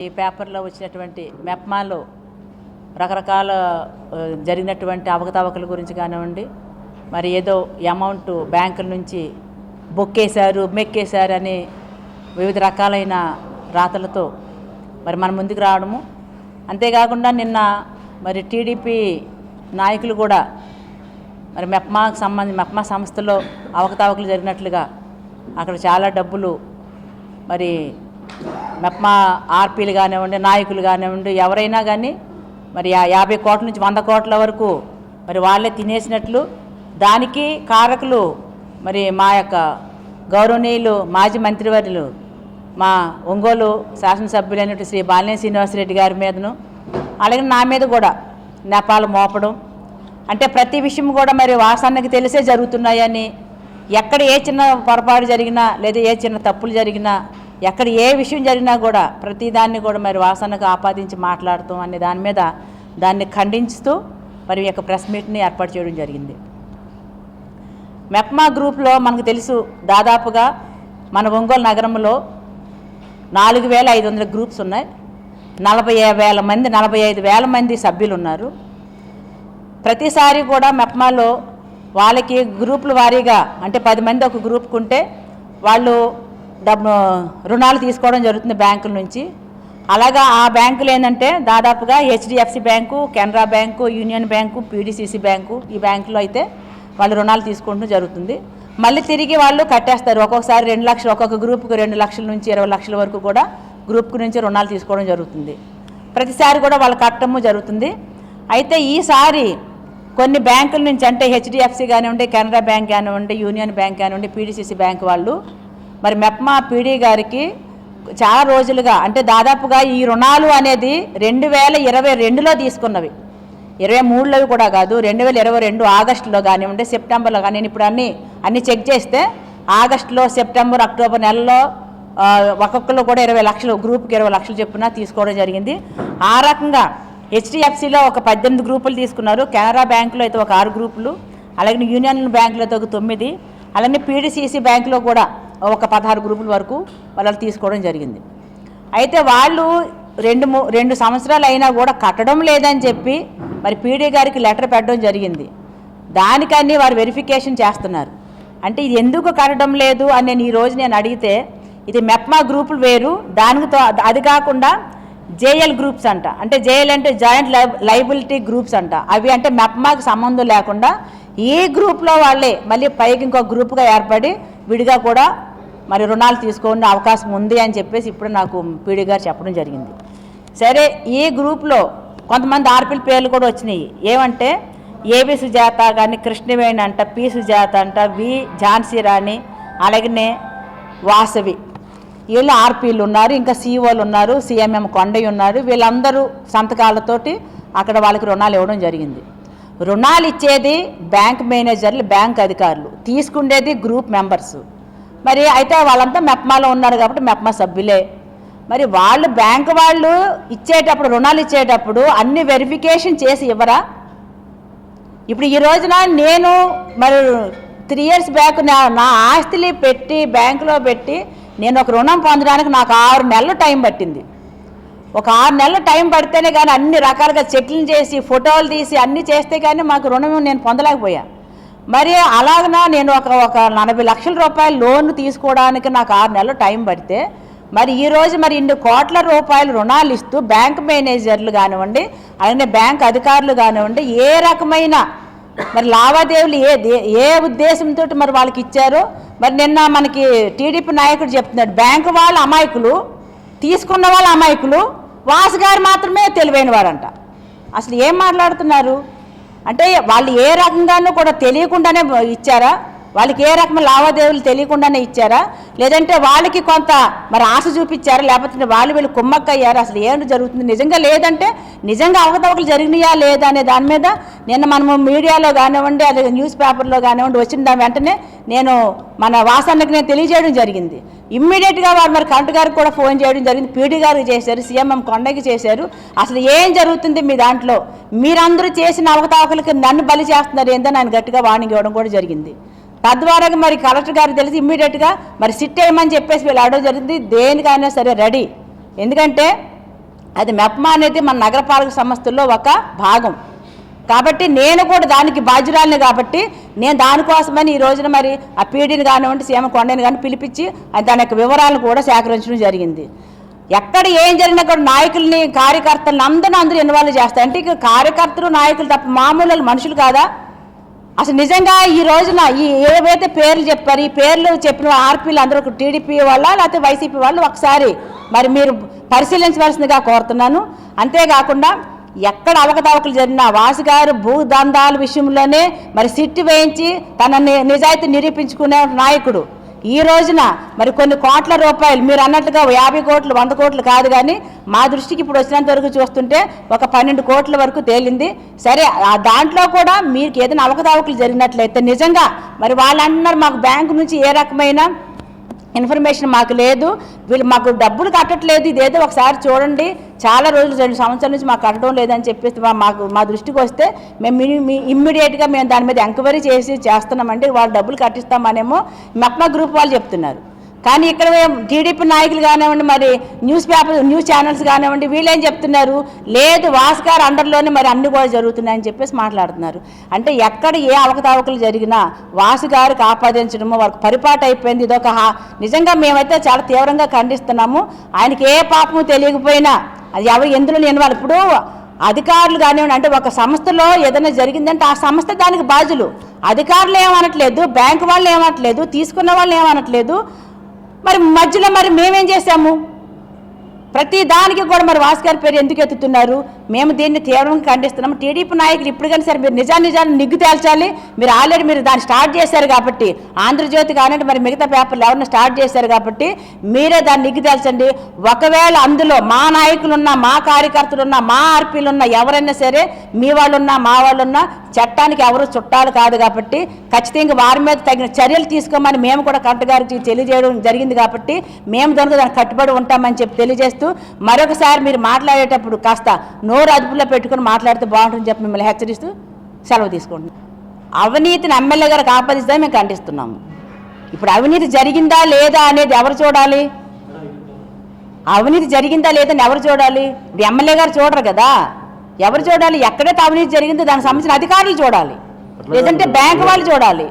ఈ పేపర్లో వచ్చినటువంటి మెప్మాలో రకరకాల జరిగినటువంటి అవకతవకల గురించి కానివ్వండి, మరి ఏదో అమౌంట్ బ్యాంకుల నుంచి బొక్కేశారు మెక్కేశారు అని వివిధ రకాలైన రాతలతో మరి మన ముందుకు రావడము, అంతేకాకుండా నిన్న మరి టీడీపీ నాయకులు కూడా మరి మెప్మా సంస్థలో అవకతవకలు జరిగినట్లుగా అక్కడ చాలా డబ్బులు మరి మెప్మా ఆర్పీలు కానివ్వండి, నాయకులు కానివ్వండి, ఎవరైనా కానీ మరి 50 కోట్ల నుంచి 100 కోట్ల వరకు మరి వాళ్ళే తినేసినట్లు, దానికి కారకులు మరి మా యొక్క గౌరవనీయులు మాజీ మంత్రివర్యులు మా ఒంగోలు శాసనసభ్యులైనటువంటి శ్రీ బాలినేని శ్రీనివాసరెడ్డి గారి మీదను, అలాగే నా మీద కూడా నేపాలు మోపడం, అంటే ప్రతి విషయం కూడా మరి వాసన్నకి తెలిసే జరుగుతున్నాయని, ఎక్కడ ఏ చిన్న పొరపాటు జరిగినా లేదా ఏ చిన్న తప్పులు జరిగినా, ఎక్కడ ఏ విషయం జరిగినా కూడా ప్రతిదాన్ని కూడా మరి వాసన్నకు ఆపాదించి మాట్లాడతాం అనే దాని మీద దాన్ని ఖండిస్తూ మరి యొక్క ప్రెస్ మీట్ని ఏర్పాటు చేయడం జరిగింది. మెప్మా గ్రూప్లో మనకు తెలుసు, దాదాపుగా మన ఒంగోలు నగరంలో 4500 గ్రూప్స్ ఉన్నాయి. 45,000 మంది సభ్యులు ఉన్నారు. ప్రతిసారి కూడా మెప్మాలో వాళ్ళకి గ్రూపుల వారీగా అంటే 10 మంది ఒక గ్రూప్కి ఉంటే వాళ్ళు రుణాలు తీసుకోవడం జరుగుతుంది బ్యాంకుల నుంచి. అలాగా ఆ బ్యాంకులు ఏంటంటే దాదాపుగా HDFC bank, Canara bank, union bank, PDCC bank, ఈ బ్యాంకులో అయితే వాళ్ళు రుణాలు తీసుకుంటూ జరుగుతుంది. మళ్ళీ తిరిగి వాళ్ళు కట్టేస్తారు. ఒక్కొక్కసారి 2 లక్షలు, ఒక్కొక్క గ్రూప్కి 2 లక్షల నుంచి 20 లక్షల వరకు కూడా గ్రూప్కి నుంచి రుణాలు తీసుకోవడం జరుగుతుంది. ప్రతిసారి కూడా వాళ్ళు కట్టడము జరుగుతుంది. అయితే ఈసారి కొన్ని బ్యాంకుల నుంచి అంటే హెచ్డిఎఫ్సి కానివ్వండి, కెనరా బ్యాంక్ కానివ్వండి, యూనియన్ బ్యాంక్ కానివ్వండి, పీడీసీసీ బ్యాంక్ వాళ్ళు మరి మెప్మా పీడీ గారికి చాలా రోజులుగా అంటే దాదాపుగా ఈ రుణాలు అనేది 2022లో తీసుకున్నవి, 23లో కూడా కాదు, 2022 ఆగస్టులో కానివ్వండి, సెప్టెంబర్లో కానీ, నేను ఇప్పుడు అన్నీ చెక్ చేస్తే ఆగస్టులో, సెప్టెంబర్, అక్టోబర్ నెలలో ఒక్కొక్కరు కూడా 20 లక్షలు, గ్రూప్కి 20 లక్షలు చెప్పున తీసుకోవడం జరిగింది. ఆ రకంగా హెచ్డిఎఫ్సిలో ఒక 18 గ్రూపులు తీసుకున్నారు, కెనరా బ్యాంకులో అయితే ఒక 6 గ్రూపులు, అలాగే యూనియన్ బ్యాంకులో అయితే ఒక 9, అలాగే పీడీసీసీ బ్యాంకులో కూడా ఒక 16 గ్రూపుల వరకు వాళ్ళు తీసుకోవడం జరిగింది. అయితే వాళ్ళు 2 సంవత్సరాలు అయినా కూడా కట్టడం లేదని చెప్పి మరి పీడీ గారికి లెటర్ పెట్టడం జరిగింది. దానికన్నీ వారు వెరిఫికేషన్ చేస్తున్నారు. అంటే ఇది ఎందుకు కట్టడం లేదు అని ఈరోజు నేను అడిగితే, ఇది మెప్మా గ్రూపులు వేరు, దానితో అది కాకుండా జేఎల్ గ్రూప్స్ అంట, అంటే జేఎల్ అంటే జాయింట్ లయబిలిటీ గ్రూప్స్ అంట, అవి అంటే మెప్మాకు సంబంధం లేకుండా ఈ గ్రూప్లో వాళ్ళే మళ్ళీ పైకి ఇంకో గ్రూప్గా ఏర్పడి విడిగా కూడా మరి రుణాలు తీసుకునే అవకాశం ఉంది అని చెప్పేసి ఇప్పుడు నాకు పీడీ గారు చెప్పడం జరిగింది. సరే, ఈ గ్రూప్లో కొంతమంది ఆర్పీల పేర్లు కూడా వచ్చినాయి. ఏమంటే ఏబి సుజాత కానీ, కృష్ణవేణి అంట, పి సుజాత అంట, వి ఝాన్సీ రాణి, అలాగనే వాసవి, వీళ్ళు ఆర్పీలు ఉన్నారు. ఇంకా సిఓలు ఉన్నారు, సిఎంఎం కొండయ్య ఉన్నారు. వీళ్ళందరూ సంతకాలతోటి అక్కడ వాళ్ళకి రుణాలు ఇవ్వడం జరిగింది. రుణాలు ఇచ్చేది బ్యాంక్ మేనేజర్లు, బ్యాంక్ అధికారులు, తీసుకుండేది గ్రూప్ మెంబర్స్. మరి అయితే వాళ్ళంతా మెప్మాలో ఉన్నారు కాబట్టి మెప్మా సభ్యులే. మరి వాళ్ళు బ్యాంకు వాళ్ళు ఇచ్చేటప్పుడు, రుణాలు ఇచ్చేటప్పుడు అన్ని వెరిఫికేషన్ చేసి ఇవ్వరా? ఇప్పుడు ఈ రోజున నేను మరి 3 ఇయర్స్ బ్యాక్ నా ఆస్తిని పెట్టి బ్యాంకులో పెట్టి నేను ఒక రుణం పొందడానికి నాకు 6 నెలలు టైం పట్టింది. ఒక 6 నెలలు టైం పడితేనే కానీ అన్ని రకాలుగా చెక్లు చేసి ఫోటోలు తీసి అన్నీ చేస్తే కానీ మాకు రుణం నేను పొందలేకపోయా. మరి అలాగనా నేను ఒక 40 లక్షల రూపాయలు లోన్ తీసుకోవడానికి నాకు 6 నెలలు టైం పడితే, మరి ఈరోజు మరి ఇన్ని కోట్ల రూపాయలు రుణాలు ఇస్తూ బ్యాంక్ మేనేజర్లు కానివ్వండి, అలాగే బ్యాంక్ అధికారులు కానివ్వండి, ఏ రకమైన మరి లావాదేవీలు ఏ ఉద్దేశంతో మరి వాళ్ళకి ఇచ్చారో మరి నిన్న మనకి టీడీపీ నాయకుడు చెప్తున్నాడు, బ్యాంకు వాళ్ళు అమాయకులు, తీసుకున్న వాళ్ళ అమాయకులు, వాసు గారు మాత్రమే తెలివైన వారంట. అసలు ఏం మాట్లాడుతున్నారు? అంటే వాళ్ళు ఏ రకంగానూ కూడా తెలియకుండానే ఇచ్చారా? వాళ్ళకి ఏ రకమైన లావాదేవీలు తెలియకుండానే ఇచ్చారా? లేదంటే వాళ్ళకి కొంత మరి ఆశ చూపించారా? లేకపోతే వీళ్ళు కుమ్మక్కయ్యారా? అసలు ఏం జరుగుతుంది? నిజంగా లేదంటే నిజంగా అవకతవకలు జరిగినాయా లేదా అనే దాని మీద నిన్న మనము మీడియాలో కానివ్వండి, అదే న్యూస్ పేపర్లో కానివ్వండి వచ్చిన దాని వెంటనే నేను మన వాసన్నకి నేను తెలియజేయడం జరిగింది. ఇమ్మీడియట్గా వారు మరి కలెక్టర్ గారికి కూడా ఫోన్ చేయడం జరిగింది, పీడీ గారికి చేశారు, సీఎంఎం కొండకి చేశారు. అసలు ఏం జరుగుతుంది మీ దాంట్లో? మీరందరూ చేసిన అవకతవకలకి నన్ను బలి చేస్తున్నారు ఏందని ఆయన గట్టిగా వార్నింగ్ ఇవ్వడం కూడా జరిగింది. తద్వారా మరి కలెక్టర్ గారికి తెలిసి ఇమ్మీడియట్గా మరి సిట్ వేయమని చెప్పేసి వీళ్ళు అడగడం జరిగింది. దేనికైనా సరే రెడీ. ఎందుకంటే అది మెప్మా అనేది మన నగరపాలక సంస్థల్లో ఒక భాగం కాబట్టి నేను కూడా దానికి బాధ్యురాలిని కాబట్టి నేను దానికోసమని ఈ రోజున మరి ఆ పీడీని కానివ్వండి సీఎం కొండని కానీ పిలిపించి దాని యొక్క వివరాలను కూడా సేకరించడం జరిగింది. ఎక్కడ ఏం జరిగినా కూడా నాయకుల్ని కార్యకర్తలను అందరూ ఇన్వాల్వ్ చేస్తారు. అంటే ఇక కార్యకర్తలు నాయకులు తప్ప మామూలు మనుషులు కాదా? అసలు నిజంగా ఈ రోజున ఏవైతే పేర్లు చెప్పారు ఈ పేర్లు చెప్పిన ఆర్పీలు అందరూ టీడీపీ వాళ్ళ లేకపోతే వైసీపీ వాళ్ళు ఒకసారి మరి మీరు పరిశీలించవలసిందిగా కోరుతున్నాను. అంతేకాకుండా ఎక్కడ అవకతవకలు జరిగినా వాసు గారు భూదందాల విషయంలోనే మరి సిట్టు వేయించి తన నిజాయితీ నిరూపించుకునే నాయకుడు. ఈ రోజున మరి కొన్ని కోట్ల రూపాయలు మీరు అన్నట్టుగా 50 కోట్లు 100 కోట్లు కాదు కానీ మా దృష్టికి ఇప్పుడు వచ్చినంత వరకు చూస్తుంటే ఒక 12 కోట్ల వరకు తేలింది. సరే దాంట్లో కూడా మీకు ఏదైనా అవకతవకలు జరిగినట్లయితే నిజంగా మరి వాళ్ళు అంటున్నారు మాకు బ్యాంకు నుంచి ఏ రకమైన ఇన్ఫర్మేషన్ మాకు లేదు, వీళ్ళు మాకు డబ్బులు కట్టట్లేదు, ఇదేదో ఒకసారి చూడండి, చాలా రోజులు 2 సంవత్సరాల నుంచి మాకు కట్టడం లేదని చెప్పేసి మా దృష్టికి వస్తే మేము ఇమ్మీడియట్గా మేము దాని మీద ఎంక్వైరీ చేస్తున్నామండి, వాళ్ళు డబ్బులు కట్టిస్తామనేమో మెప్మా గ్రూప్ వాళ్ళు చెప్తున్నారు. కానీ ఇక్కడ టీడీపీ నాయకులు కానివ్వండి మరి న్యూస్ ఛానల్స్ కానివ్వండి వీళ్ళు ఏం చెప్తున్నారు, లేదు వాసు గారు అండర్లోనే మరి అన్ని కూడా జరుగుతున్నాయని చెప్పేసి మాట్లాడుతున్నారు. అంటే ఎక్కడ ఏ అవకతవకలు జరిగినా వాసు గారికి ఆపాదించడము వాళ్ళకి పరిపాటు అయిపోయింది. ఇదొక నిజంగా మేమైతే చాలా తీవ్రంగా ఖండిస్తున్నాము. ఆయనకి ఏ పాపము తెలియకపోయినా అది ఎవరు ఎందులో ఇన్వాల్వ్ ఇప్పుడు అధికారులు కానివ్వండి అంటే ఒక సంస్థలో ఏదైనా జరిగిందంటే ఆ సంస్థ దానికి బాధ్యులు. అధికారులు ఏమనట్లేదు, బ్యాంకు వాళ్ళు ఏమనట్లేదు, తీసుకున్న వాళ్ళు ఏమనట్లేదు, మరి మధ్యలో మరి మేమేం చేశాము? ప్రతి దానికి కూడా మరి వాసు గారి పేరు ఎందుకు ఎత్తుతున్నారు? మేము దీన్ని తీవ్రంగా ఖండిస్తున్నాము. టీడీపీ నాయకులు ఇప్పుడు కానీ సరే మీరు నిజాన్ని నిగ్గు తేల్చాలి. మీరు ఆల్రెడీ మీరు దాన్ని స్టార్ట్ చేశారు కాబట్టి ఆంధ్రజ్యోతి కానివ్వండి మరి మిగతా పేపర్లు ఎవరైనా స్టార్ట్ చేశారు కాబట్టి మీరే దాన్ని నిగ్గు తేల్చండి. ఒకవేళ అందులో మా నాయకులున్నా మా కార్యకర్తలున్నా మా ఆర్పీలున్నా ఎవరైనా సరే మీ వాళ్ళున్నా మా వాళ్ళున్నా చట్టానికి ఎవరు చుట్టాలు కాదు కాబట్టి ఖచ్చితంగా వారి మీద తగిన చర్యలు తీసుకోమని మేము కూడా కలెక్టర్ గారికి తెలియజేయడం జరిగింది కాబట్టి మేము దానికి కట్టుబడి ఉంటామని చెప్పి తెలియజేస్తూ మరొకసారి మీరు మాట్లాడేటప్పుడు కాస్త నోరు అదుపులో పెట్టుకుని మాట్లాడితే బాగుంటుందని చెప్పి మిమ్మల్ని హెచ్చరిస్తూ సెలవు తీసుకుంటున్నాం. అవినీతిని ఎమ్మెల్యే గారికి ఆపాదిస్తే మేము ఖండిస్తున్నాము. ఇప్పుడు అవినీతి జరిగిందా లేదా అనేది ఎవరు చూడాలి? అవినీతి జరిగిందా లేదని ఎవరు చూడాలి? ఇప్పుడు ఎమ్మెల్యే గారు చూడరు కదా, ఎవరు చూడాలి? ఎక్కడైతే అవినీతి జరిగిందో దానికి సంబంధించిన అధికారులు చూడాలి, లేదంటే బ్యాంకు వాళ్ళు చూడాలి.